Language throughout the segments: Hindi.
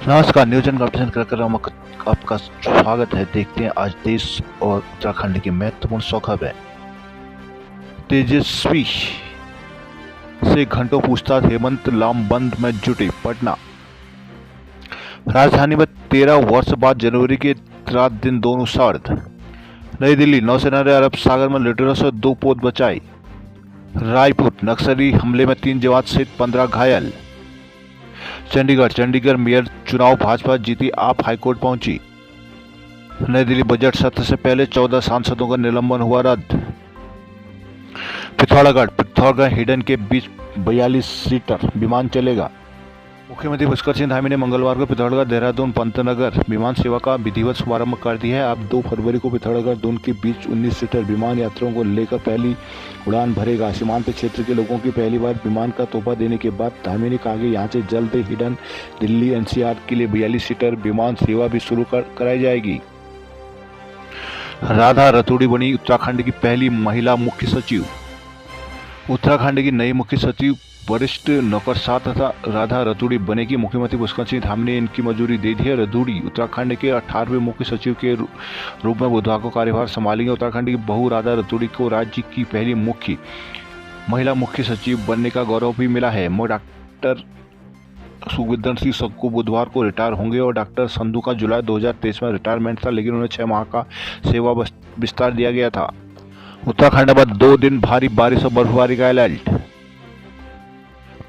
नमस्कार, न्यूजन का प्रश्न कर हम आपका स्वागत है। देखते हैं आज देश और उत्तराखंड की महत्वपूर्ण सौ खबर है। तेजस्वी से घंटों पूछताछ, हेमंत लामबंद में जुटे पटना। राजधानी में 13 वर्ष बाद जनवरी के रात दिन दोनों सार्ध। नई दिल्ली, नौसेना ने अरब सागर में लुटेरों से 2 पोत बचाई। रायपुर, नक्सली हमले में 3 जवान सहित 15 घायल। चंडीगढ़ मेयर चुनाव भाजपा जीती, आप हाईकोर्ट पहुंची। नई दिल्ली, बजट सत्र से पहले 14 सांसदों का निलंबन हुआ रद्द। पिथौरागढ़ हिडन के बीच 42 सीटर विमान चलेगा। मुख्यमंत्री पुष्कर सिंह धामी ने मंगलवार को पिथौरागढ़ देहरादून पंतनगर विमान सेवा का विधिवत शुभारंभ कर दिया है। अब 2 फरवरी को पिथौरागढ़ दून के बीच 19 सीटर विमान यात्रियों को लेकर पहली उड़ान भरेगा। सीमांत क्षेत्र के लोगों की पहली बार विमान का तोहफा देने के बाद धामी ने कहा कि यहाँ से जल्द हिडन दिल्ली एनसीआर के लिए 42 सीटर विमान सेवा भी शुरू कराई जाएगी। राधा रतूड़ी बनी उत्तराखंड की पहली महिला मुख्य सचिव। उत्तराखंड की नई मुख्य सचिव वरिष्ठ नौकरशाह तथा राधा रतूड़ी बनेगी। मुख्यमंत्री पुष्कर सिंह धामी ने इनकी मंजूरी दे दी है। रतूड़ी उत्तराखंड के 18वें मुख्य सचिव के रूप में बुधवार को कार्यभार संभालेंगे। उत्तराखंड की बहू राधा रतूड़ी को राज्य की पहली महिला मुख्य सचिव बनने का गौरव भी मिला है। डॉक्टर सुखविंदर सिंह सक्कू बुधवार को रिटायर होंगे और डॉक्टर संधू का जुलाई 2023 में रिटायरमेंट था, लेकिन उन्हें 6 माह का सेवा विस्तार दिया गया था। उत्तराखंड में 2 दिन भारी बारिश और बर्फबारी का अलर्ट।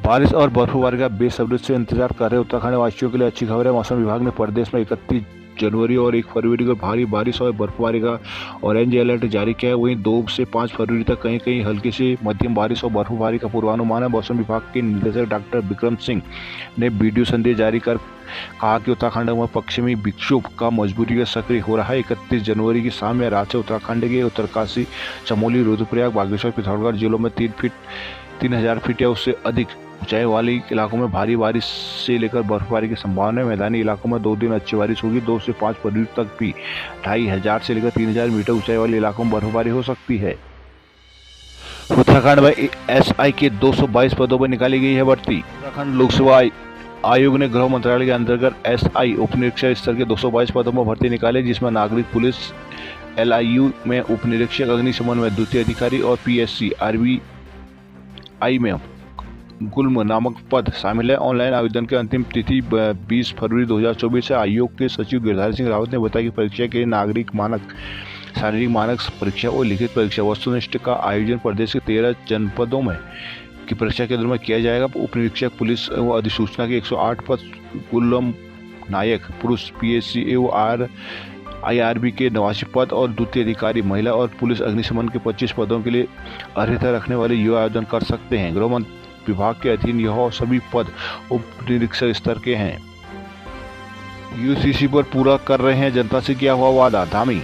बारिश और बर्फबारी का बेसब्री से इंतजार कर रहे उत्तराखंड वासियों के लिए अच्छी खबर है। मौसम विभाग ने प्रदेश में 31 जनवरी और 1 फरवरी को भारी बारिश और बर्फबारी का ऑरेंज अलर्ट जारी किया है। वहीं 2 से 5 फरवरी तक कहीं कहीं हल्की से मध्यम बारिश और बर्फबारी का पूर्वानुमान है। मौसम विभाग के निदेशक डॉक्टर विक्रम सिंह ने वीडियो संदेश जारी कर कहा कि उत्तराखंड में पश्चिमी विक्षोभ का मजबूती से सक्रिय हो रहा है। 31 जनवरी की शाम में रात से उत्तराखंड के उत्तरकाशी, चमोली, रुद्रप्रयाग, बागेश्वर, पिथौरागढ़ जिलों में 3000 फीट या उससे अधिक ऊंचाई वाले इलाकों में भारी बारिश से लेकर बर्फबारी की संभावना है। मैदानी इलाकों में 2 दिन अच्छी बारिश होगी। 2 से 5 फरवरी तक भी 2500 से लेकर 3000 मीटर ऊंचाई वाले इलाकों में बर्फबारी हो सकती है। उत्तराखंड में एसआई के 222 पदों पर निकाली गई है भर्ती। उत्तराखंड लोकसेवा आयोग ने गृह मंत्रालय के अंतर्गत एसआई उपनिरीक्षक स्तर के 222 पदों पर भर्ती निकाले, जिसमें नागरिक पुलिस, एलआईयू में उपनिरीक्षक, अग्निशमन में द्वितीय अधिकारी और पीएससी आरबीआई में गुल्म नामक पद शामिल है। ऑनलाइन आवेदन की अंतिम तिथि 20 फरवरी 2024 है। आयोग के सचिव गिरिधारी सिंह रावत ने बताया कि परीक्षा के लिए नागरिक मानक, शारीरिक मानक परीक्षा और लिखित परीक्षा वस्तुनिष्ठ का आयोजन प्रदेश के 13 जनपदों में की परीक्षा केंद्रों में किया जाएगा। उपनिरीक्षक पुलिस एवं अधिसूचना के 108 पद, गुल्म नायक पुरुष पीएससी एवं आईआरबी के 89 पद और द्वितीय अधिकारी महिला और पुलिस अग्निशमन के 25 पदों के लिए अर्हता रखने वाले युवा आवेदन कर सकते हैं। गृह विभाग के अधीन यह सभी पद उप निरीक्षक स्तर के हैं। यूसीसी पर पूरा कर रहे हैं जनता से किया हुआ वादा, धामी।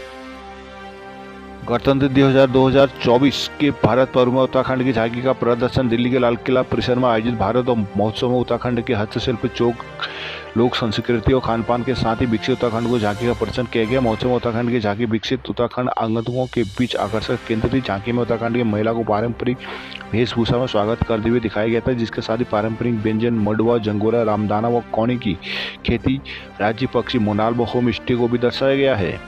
गणतंत्र दिवस 2024 के भारत पर्व में उत्तराखंड की झांकी का प्रदर्शन दिल्ली के लाल किला परिसर में आयोजित भारत और महोत्सव में उत्तराखंड के हस्तशिल्प, चौक, लोक संस्कृति और खान पान के साथ ही विकसित उत्तराखंड को झांकी का प्रदर्शन किया गया। महोत्सव में उत्तराखंड की झांकी विकसित उत्तराखंड आगंतुकों के बीच आकर्षक केंद्र थी। झांकी में उत्तराखंड की महिला को पारंपरिक वेशभूषा में स्वागत करते हुए दिखाया गया था, जिसके साथ ही पारंपरिक व्यंजन मडुआ, जंगोरा, रामदाना व कौनी की खेती, राज्य पक्षी मोनाल व होम स्टे को भी दर्शाया गया है।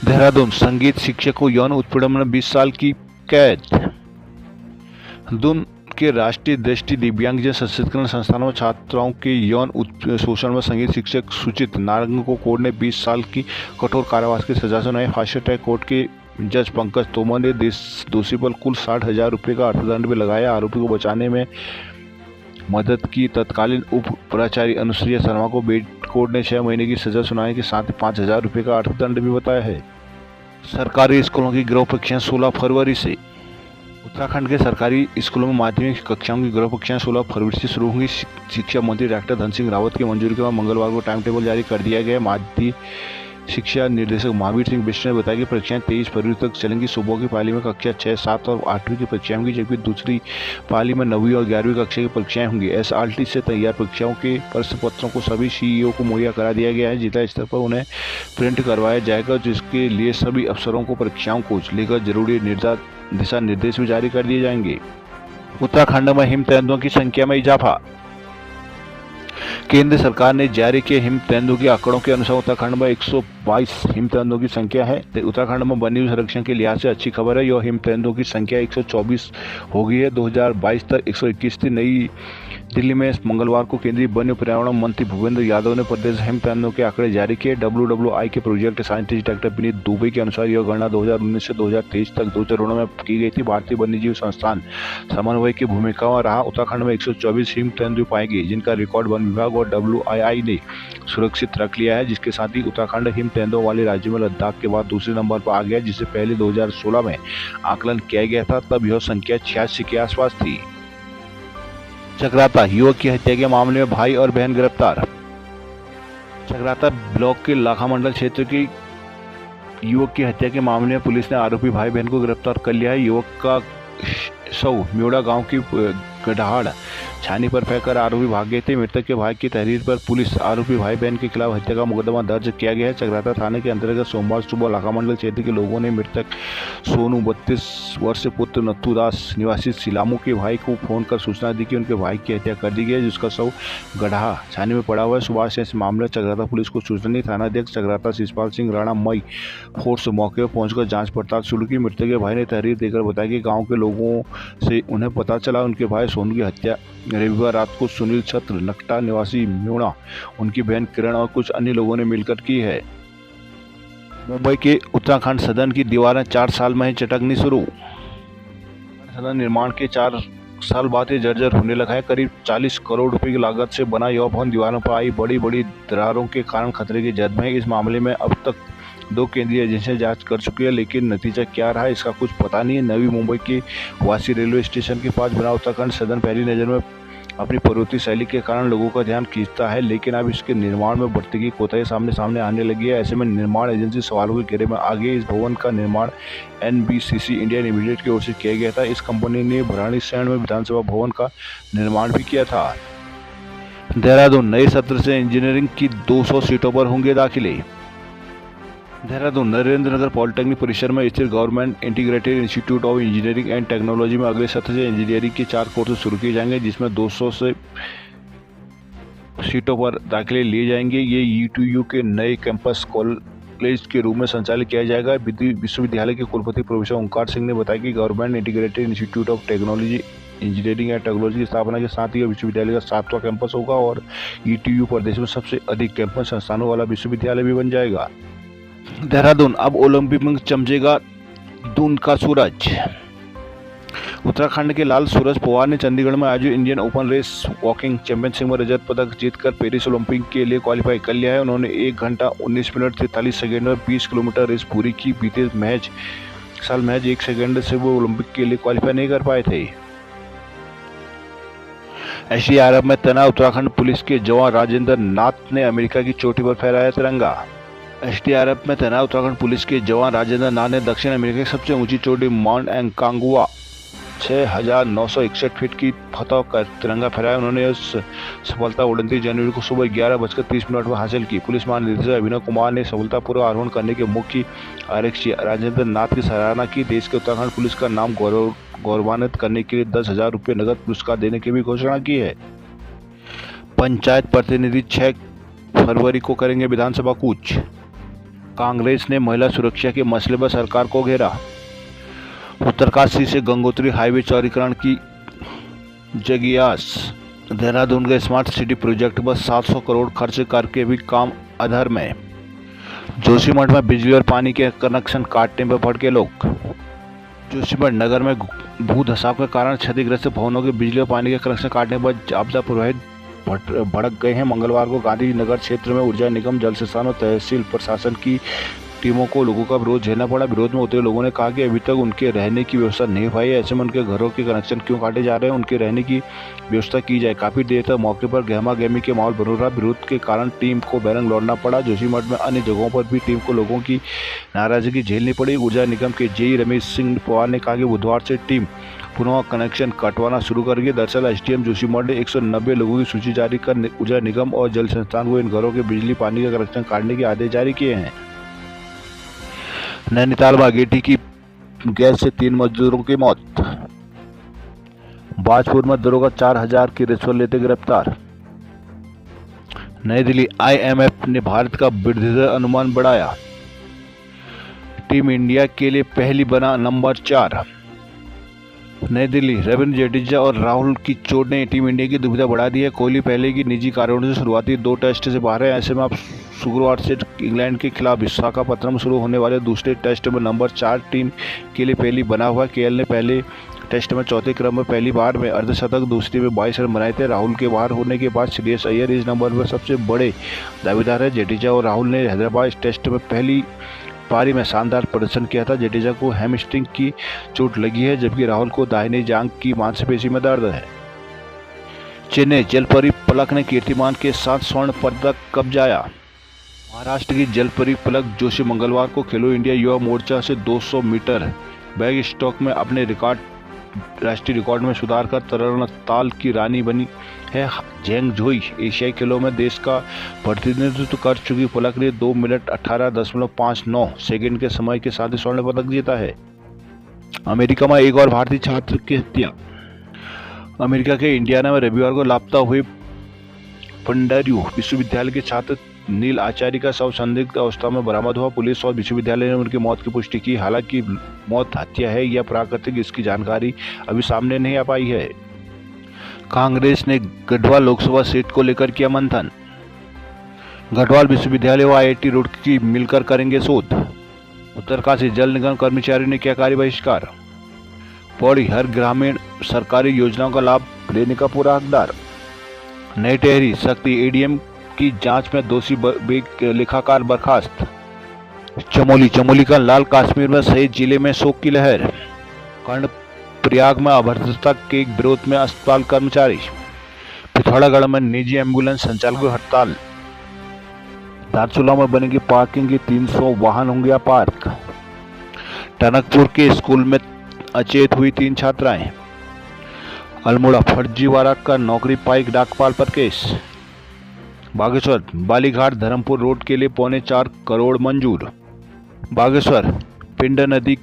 देहरादून, संगीत शिक्षक को यौन उत्पीड़न में 20 साल की कैद। दून के राष्ट्रीय दृष्टि दिव्यांगजन सशक्तिकरण संस्थानों में छात्राओं के यौन शोषण में संगीत शिक्षक सुचित नारंग को कोर्ट ने 20 साल की कठोर कारावास की सजा सुनाई। फास्ट ट्रैक कोर्ट के जज पंकज तोमर ने दोषी पर कुल 60,000 रुपये का अर्थदंड भी लगाया। आरोपी को बचाने में मदद की तत्कालीन उप प्राचार्य अनुसुईया शर्मा को कोर्ट ने 6 महीने की सजा सुनाने के साथ 5,000 रुपये का अर्थदंड भी बताया है। सरकारी स्कूलों की गृह परीक्षाएं 16 फरवरी से। उत्तराखंड के सरकारी स्कूलों में माध्यमिक कक्षाओं की गृह परीक्षाएं 16 फरवरी से शुरू होंगी। शिक्षा मंत्री डॉक्टर धन सिंह रावत की मंजूरी के बाद मंगलवार को टाइम टेबल जारी कर दिया गया। माध्यमिक शिक्षा निर्देशक महावीर सिंह बिष्ट ने बताया कि परीक्षाएं 23 फरवरी तक चलेंगी। सुबह की पाली में कक्षा 6, 7 और 8वीं की परीक्षाएं होंगी, जबकि दूसरी पाली में 9वीं और 11वीं कक्षा की परीक्षाएं होंगी। एसआरटी से तैयार परीक्षाओं के प्रश्न पत्रों को सभी सीईओ को मुहैया करा दिया गया है। जिला स्तर पर उन्हें प्रिंट करवाया जाएगा, जिसके लिए सभी अफसरों को परीक्षाओं को लेकर जरूरी दिशा निर्देश भी जारी कर दिए जाएंगे। उत्तराखंड में हिम तेंदुओं की संख्या में इजाफा। केंद्र सरकार ने जारी किए हिमतेंदुओं के आंकड़ों के अनुसार उत्तराखंड में 122 हिमतेंदुओं की संख्या है। उत्तराखंड में वन्य संरक्षण के लिहाज से अच्छी खबर है। यह हिमतेंदुओं की संख्या 124 हो गई है। 2022 तक 121 थी। नई दिल्ली में मंगलवार को केंद्रीय वन एवं पर्यावरण मंत्री भूपेंद्र यादव ने प्रदेश हिमतेंदुओं के आंकड़े जारी किए। WWI के project scientist doctor Vineet Dubey के अनुसार यह गणना 2019 से 2023 तक 2 चरणों में की गई थी। भारतीय वन्यजीव संस्थान समन्वय की भूमिका में रहा। उत्तराखंड में 124 हिमतेंदु पाए गए, जिनका रिकॉर्ड वन विभाग और WII ने सुरक्षित रख लिया है, जिसके साथ ही उत्तराखंड हिमतेंदुओं वाले राज्यों में लद्दाख के बाद दूसरे नंबर पर आ गया, जिससे पहले 2016 में आकलन किया गया था, तब यह संख्या 86 के आसपास थी। चक्राता युवक की हत्या के मामले में भाई और बहन गिरफ्तार। चक्राता ब्लॉक के लाखा मंडल क्षेत्र की युवक की हत्या के मामले में पुलिस ने आरोपी भाई बहन को गिरफ्तार कर लिया है। युवक का शव म्योड़ा गांव की गढ़ाड़ छानी पर फेंककर आरोपी भाग गए थे। मृतक के भाई की तहरीर पर पुलिस आरोपी भाई बहन के खिलाफ हत्या का मुकदमा दर्ज किया गया है। चक्राता थाने के अंतर्गत सोमवार सुबह लाखा मंडल क्षेत्र के लोगों ने मृतक सोनू 32 वर्षीय पुत्र नथु दास निवासी सिलामू के भाई को फोन कर सूचना दी कि उनके भाई की हत्या कर दी गई है, जिसका शव गढ़ा छानी में पड़ा हुआ है। सुबह से इस मामले चक्राता पुलिस को सूचना दी। थानाध्यक्ष चक्राता शिषपाल सिंह राणा मई फोर्स मौके पर पहुंचकर जांच पड़ताल शुरू की। मृतक के भाई ने तहरीर देकर बताया कि गाँव के लोगों से उन्हें पता चला उनके भाई सोनू की हत्या रविवार रात को सुनील छत्र नकटा निवासी म्योड़ा, उनकी बहन किरण और कुछ अन्य लोगों ने मिलकर की है। मुंबई के उत्तराखंड सदन की दीवारें 4 साल में ही चटकनी शुरू। सदन निर्माण के 4 साल बाद ये जर्जर होने लगा है। करीब 40 करोड़ रुपए की लागत से बना यह भवन दीवारों पर आई बड़ी बड़ी दरारों के कारण खतरे की जद में है। इस मामले में अब तक 2 केंद्रीय एजेंसियां जांच कर चुकी है, लेकिन नतीजा क्या रहा इसका कुछ पता नहीं है। नवी मुंबई के वासी रेलवे स्टेशन के पास बना उत्तराखंड सदन पहली नज़र में अपनी प्रवृत्ति शैली के कारण लोगों का ध्यान खींचता है, लेकिन अब इसके निर्माण में बढ़ती की कोताही सामने आने लगी है। ऐसे में निर्माण एजेंसी सवालों के घेरे में आ गई। इस भवन का निर्माण NBCC इंडिया लिमिटेड की ओर से किया गया था। इस कंपनी ने भराड़ीसैंण में विधानसभा भवन का निर्माण भी किया था। देहरादून नए सत्र से इंजीनियरिंग की 200 सीटों पर होंगे दाखिले। देहरादून नरेंद्र नगर पॉलिटेक्निक परिसर में स्थित government integrated institute of engineering and technology में अगले सत्र से इंजीनियरिंग के 4 कोर्स शुरू किए जाएंगे, जिसमें 200 से सीटों पर दाखिले लिए जाएंगे। ये UTU के नए कैंपस कॉलेज के रूप में संचालित किया जाएगा। विश्वविद्यालय के कुलपति प्रोफेसर ओंकार सिंह ने बताया कि government integrated institute of technology engineering and technology की स्थापना के साथ ही यह विश्वविद्यालय का 7वां कैंपस होगा और UTU प्रदेश में सबसे अधिक कैंपस संस्थानों वाला विश्वविद्यालय भी बन जाएगा। देहरादून अब ओलंपिक में चमकेगा दून का सूरज। उत्तराखंड के लाल सूरज पवार ने चंडीगढ़ में आयोजित Indian open race walking championship में रजत पदक जीतकर पेरिस ओलंपिक के लिए क्वालिफाई कर लिया है। उन्होंने 1 घंटा 19 मिनट 43 सेकेंड में 20 किलोमीटर रेस पूरी की। बीते साल महज 1 सेकेंड से वो ओलंपिक के लिए क्वालिफाई नहीं कर पाए थे। SDRF में तैनात उत्तराखंड पुलिस के जवान राजेंद्र नाथ ने अमेरिका की चोटी पर फहराया तिरंगा। SDRF में तैनात उत्तराखंड पुलिस के जवान राजेंद्र नाथ ने दक्षिण अमेरिका की सबसे ऊंची चोटी माउंट एंकांगुआ 6,961 फीट की फतह कर तिरंगा फहराया। उन्होंने इस सफलता 29 जनवरी को सुबह 11:30 पर हासिल की। पुलिस महानिदेशक अभिनव कुमार ने सफलतापूर्वक आरोहण करने के मुख्य आरक्षी राजेंद्र नाथ की सराहना की। देश के उत्तराखंड पुलिस का नाम गौरवान्वित करने के लिए 10,000 रुपये नगद पुरस्कार देने की भी घोषणा की है। पंचायत प्रतिनिधि 6 फरवरी को करेंगे विधानसभा कूच। कांग्रेस ने महिला सुरक्षा के मसले पर सरकार को घेरा। उत्तरकाशी से गंगोत्री हाईवे चौड़ीकरण की जगियास। देहरादून के स्मार्ट सिटी प्रोजेक्ट पर 700 करोड़ खर्च करके भी काम अधर में। जोशीमठ में बिजली और पानी के कनेक्शन काटने पर भड़के लोग। जोशीमठ नगर में भूधसाव के कारण क्षतिग्रस्त भवनों के बिजली और पानी के कनेक्शन काटने पर आपदा प्रभावित भड़क गए हैं। मंगलवार को गांधी नगर क्षेत्र में ऊर्जा निगम, जल संस्थान और तहसील प्रशासन की टीमों को लोगों का विरोध झेलना पड़ा। विरोध में उतरे लोगों ने कहा कि अभी तक उनके रहने की व्यवस्था नहीं पाई है। ऐसे में उनके घरों के कनेक्शन क्यों काटे जा रहे हैं, उनके रहने की व्यवस्था की जाए। काफी देर तक मौके पर गहमा गहमी के माहौल बना रहा। विरोध के कारण टीम को बैरंग लौटना पड़ा। जोशीमठ में अन्य जगहों पर भी टीम को लोगों की नाराजगी झेलनी पड़ी। ऊर्जा निगम के JE रमेश सिंह पवार ने कहा कि बुधवार से टीम पुनः कनेक्शन कटवाना शुरू कर गई। दरअसल SDM जोशीमठ ने 190 लोगों की सूची जारी कर ऊर्जा निगम और जल संस्थान को इन घरों के बिजली पानी का कनेक्शन काटने के आदेश जारी किए हैं। नैनीताल में अगेठी की गैस से 3 मजदूरों की मौत। बाजपुर में दरोगा 4,000 की रिश्वत लेते गिरफ्तार। नई दिल्ली, IMF ने भारत का वृद्धि दर अनुमान बढ़ाया। टीम इंडिया के लिए पहली बना नंबर 4। नई दिल्ली, रविंद्र जडेजा और राहुल की चोट ने टीम इंडिया की दुविधा बढ़ा दी है। कोहली पहले की निजी कारणों से शुरुआती 2 टेस्ट से बाहर है। ऐसे में अब शुक्रवार से इंग्लैंड के खिलाफ विशाखापत्तनम में शुरू होने वाले दूसरे टेस्ट में नंबर 4 टीम के लिए पहली बना हुआ। केएल ने पहले टेस्ट में चौथे क्रम में पहली बार में अर्धशतक, दूसरे में 22 रन बनाए थे। राहुल के बाहर होने के बाद श्रेयस अय्यर इस नंबर पर सबसे बड़े दावेदार है। जडेजा और राहुल ने हैदराबाद टेस्ट में पहली पारी में शानदार प्रदर्शन किया था। जडेजा को हैमस्ट्रिंग की चोट लगी है, जबकि राहुल को दाहिने जांघ की मांसपेशी में दर्द है। चेन्नई, जलपरी पलक ने कीर्तिमान के साथ स्वर्ण पदक कब्जाया। महाराष्ट्र की जलपरी पलक जोशी मंगलवार को खेलो इंडिया युवा मोर्चा से 200 मीटर बैग स्टॉक में अपने राष्ट्रीय रिकॉर्ड में सुधार कर तरणताल की रानी बनी है। झेंगझोई एशियाई खेलों में देश का प्रतिनिधित्व कर चुकी पलक ने 2 मिनट 18.59 सेकंड के समय के साथ स्वर्ण पदक जीता है। अमेरिका में एक और भारतीय छात्र की हत्या। अमेरिका के इंडियाना में रविवार को लापता हुए पंडर्यू विश्वविद्यालय के छात्र नील आचार्य का शव संदिग्ध अवस्था में बरामद हुआ। पुलिस और विश्वविद्यालय ने उनकी मौत की पुष्टि की। हालांकि मौत हत्या है या प्राकृतिक, इसकी जानकारी अभी सामने नहीं आ पाई है। कांग्रेस ने गढ़वाल लोकसभा सीट को लेकर किया मंथन। गढ़वाल विश्वविद्यालय व IIT रुड़की मिलकर करेंगे शोध। उत्तरकाशी जल निगम कर्मचारियों ने किया कार्य बहिष्कार। पौड़ी, हर ग्रामीण सरकारी योजनाओं का लाभ लेने का पूरा हकदार। नई टेहरी, शक्ति ADM की जांच में दोषी लेखाकार बर्खास्त। चमोली का लाल कश्मीर में शहीद जिले में शोक की लहर। कर्णप्रयाग में अभद्रता के विरोध में अस्पताल कर्मचारी। पिथौरागढ़ में निजी एम्बुलेंस संचालकों की हड़ताल। धारचूला में बनेगी पार्किंग की 300 वाहन होंगे अपार्क। टनकपुर के स्कूल में अचेत हुई 3 छात्राएं। अल्मोड़ा, फर्जीवाड़ा का नौकरी पाई डाकपाल पर केस। बागेश्वर, बालीघाट धर्मपुर रोड के लिए 4.25 करोड़ मंजूर। बागेश्वर, पिंड नदी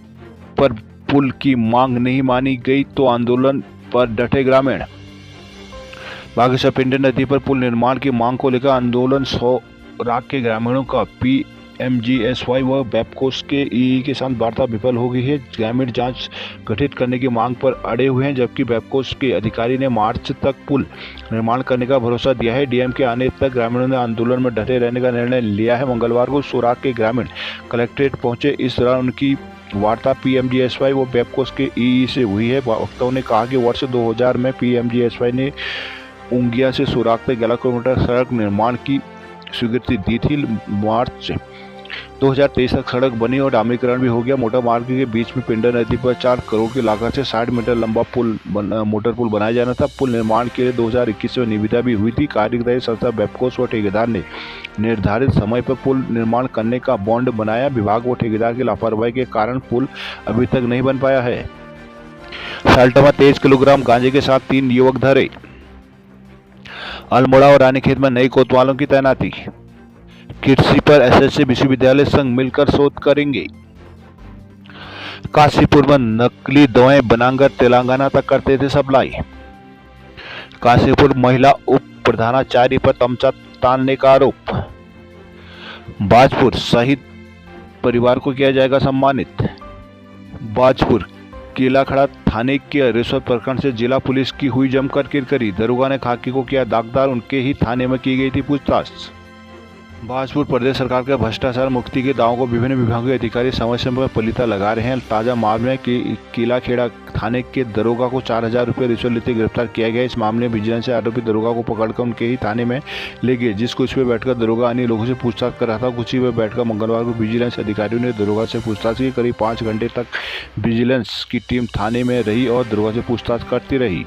पर पुल की मांग नहीं मानी गई तो आंदोलन पर डटे ग्रामीण। बागेश्वर पिंड नदी पर पुल निर्माण की मांग को लेकर आंदोलन सौराग के ग्रामीणों का PMGSY व बेपकोस के EE के साथ वार्ता विफल हो गई है। ग्रामीण जांच गठित करने की मांग पर अड़े हुए हैं, जबकि बेपकोस के अधिकारी ने मार्च तक पुल निर्माण करने का भरोसा दिया है। DM के आने तक ग्रामीणों ने आंदोलन में डटे रहने का निर्णय लिया है। मंगलवार को सौराग के ग्रामीण कलेक्ट्रेट पहुंचे। इस दौरान उनकी वार्ता PMGSY व बेपकोस के EE से हुई है। वक्ताओं ने कहा कि वर्ष 2000 में PMGSY ने उंगिया से सौराग तक 11 किलोमीटर सड़क निर्माण की स्वीकृति दी थी। मार्च 2023 तक सड़क बनी और डामरीकरण भी हो गया। मोटर मार्ग के बीच में पिंडा नदी पर 4 करोड़ की लागत से 60 मीटर लंबा मोटर पुल बनाया जाना था। पुल निर्माण के लिए 2021 में निविदा भी हुई थी। कार्यकारी संस्था बेपकोस व ठेकेदार ने निर्धारित समय पर पुल निर्माण करने का बॉन्ड बनाया। विभाग व ठेकेदार की लापरवाही के कारण पुल अभी तक नहीं बन पाया है। साल्टा में 23 किलोग्राम गांजे के साथ 3 युवक धरे। अल्मोड़ा और रानीखेत में नई कोतवालों की तैनाती। कृषि पर SSC विश्वविद्यालय संघ मिलकर शोध करेंगे। काशीपुर में नकली दवाएं बनाकर तेलंगाना तक करते थे सप्लाई। काशीपुर महिला उप प्रधानाचार्य पर तमचा तानने का आरोप। बाजपुर, शहीद परिवार को किया जाएगा सम्मानित। बाजपुर, केलाखड़ा थाने के रिश्वत प्रकरण से जिला पुलिस की हुई जमकर किरकिरी। दरोगा ने खाकी को किया दागदार, उनके ही थाने में की गई थी पूछताछ। भाजपुर प्रदेश सरकार के भ्रष्टाचार मुक्ति के दावों को विभिन्न विभागों के अधिकारी समय समय पर पलीता लगा रहे हैं। ताजा मामले में किलाखेड़ा थाने के दरोगा को 4000 रुपये रिश्वत लेते गिरफ्तार किया गया। इस मामले में विजिलेंस से आरोपी दरोगा को पकड़कर उनके ही थाने में ले गए, जिस कुछ पे बैठकर दरोगा अन्य लोगों से पूछताछ कर रहा था। कुछ ही पे बैठकर मंगलवार को विजिलेंस अधिकारियों ने दरोगा से पूछताछ की। करीब 5 घंटे तक विजिलेंस की टीम थाने में रही और दरोगा से पूछताछ करती रही।